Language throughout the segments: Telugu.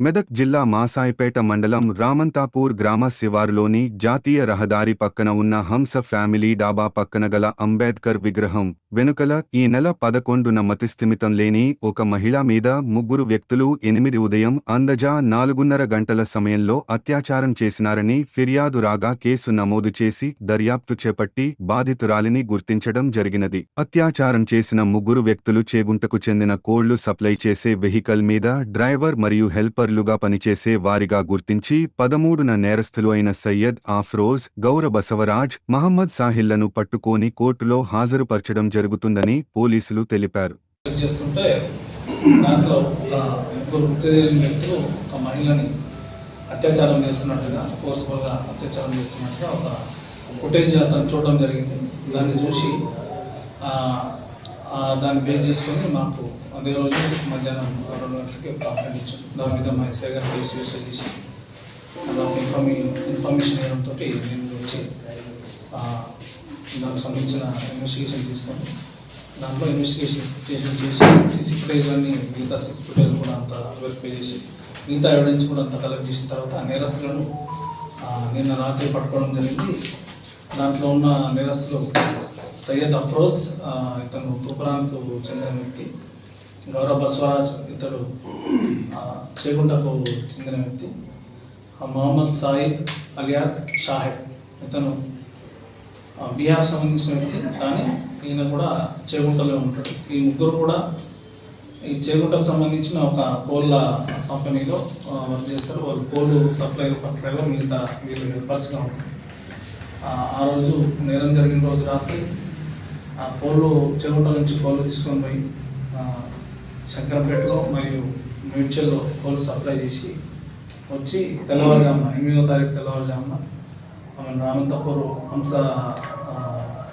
మెదక్ జిల్లా మాసాయిపేట మండలం రామంతాపూర్ గ్రామ శివారులోని జాతీయ రహదారి పక్కన ఉన్న హంస ఫ్యామిలీ డాబా పక్కన గల అంబేద్కర్ విగ్రహం వెనుకల ఈ నెల 11న మతిస్థిమితం లేని ఒక మహిళ మీద ముగ్గురు వ్యక్తులు 8 ఉదయం అందజా 4:30 గంటల సమయంలో అత్యాచారం చేసినారని ఫిర్యాదు రాగా కేసు నమోదు చేసి దర్యాప్తు చేపట్టి బాధితురాలిని గుర్తించడం జరిగినది. అత్యాచారం చేసిన ముగ్గురు వ్యక్తులు చేగుంటకు చెందిన కోళ్లు సప్లై చేసే వెహికల్ మీద డ్రైవర్ మరియు హెల్పర్ లుగా పనిచేసే వారిగా గుర్తించి 13న నేరస్తులు అయిన సయ్యద్ ఆఫ్రోజ్, గౌర బసవరాజ్, మహమ్మద్ సాహిళ్లను పట్టుకొని కోర్టులో హాజరుపరచడం జరుగుతుందని పోలీసులు తెలిపారు. అత్యాచారం చేస్తున్నట్టుగా ఫోర్స్ఫుల్గా అత్యాచారం చేస్తున్నట్టుగా ఒక ఫుటేజ్ అతను చూడడం జరిగింది. దాన్ని చూసి దాన్ని బేస్ చేసుకొని మాకు అదే రోజు మధ్యాహ్నం 2 గంటలకి కంప్లైంట్ ఇచ్చాం. దాని మీద మా ఎస్ఐ గారు కేసు రిజిస్టర్ చేసి నాకు ఇన్ఫర్మేషన్ ఇవ్వడంతో నేను వచ్చి దానికి సంబంధించిన ఇన్వెస్టిగేషన్ తీసుకొని దాంట్లో ఇన్వెస్టిగేషన్ చేసి సీసీ ఫుటేజ్ అన్ని మిగతా సీసీ ఫుటేజ్ కూడా అంత వెరిఫై చేసి మిగతా ఎవిడెన్స్ కూడా అంతా కలెక్ట్ చేసిన తర్వాత నేరస్తులను నిన్న రాత్రి పట్టుకోవడం జరిగింది. దాంట్లో ఉన్న నేరస్తులు సయ్యద్ అఫ్రోజ్, ఇతను తూపురానికి చెందిన వ్యక్తి, గౌరవ బసవరాజ్, ఇతడు చేగుంటకు చెందిన వ్యక్తి, మహమ్మద్ సాయిద్ అలియాస్ షాహెబ్, ఇతను బీహార్ సంబంధించిన వ్యక్తి, కానీ ఈయన కూడా చేగుంటలో ఉంటాడు. ఈ ముగ్గురు కూడా ఈ చేగుంటకు సంబంధించిన ఒక కోళ్ళ కంపెనీలో వర్క్ చేస్తారు. వాళ్ళు కోళ్ళు సప్లై ఒక డ్రైవర్, మిగతా వీళ్ళు హెల్పర్స్గా ఉంటారు. ఆ రోజు నేరం జరిగిన రోజు రాత్రి కోళ్ళు చెరువుల నుంచి కోళ్ళు తీసుకొని పోయి శంకరంపేటలో మరియు మేడ్చల్లో కోళ్ళు సప్లై చేసి వచ్చి తెల్లవారుజామున 8వ తారీఖు తెల్లవారుజామున ఆమె రామంతపూర్ హంస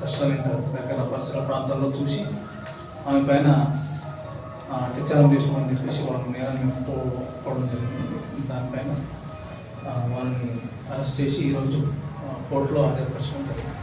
రెస్టారెంట్ దగ్గర పరిసర ప్రాంతాల్లో చూసి ఆమె పైన అత్యాచారం చేసుకోమని చెప్పేసి వాళ్ళు నేరాన్ని ఒప్పుకోవడం జరిగింది. దానిపైన వాళ్ళని అరెస్ట్ చేసి ఈరోజు కోర్టులో హాజరుపరచడం జరిగింది.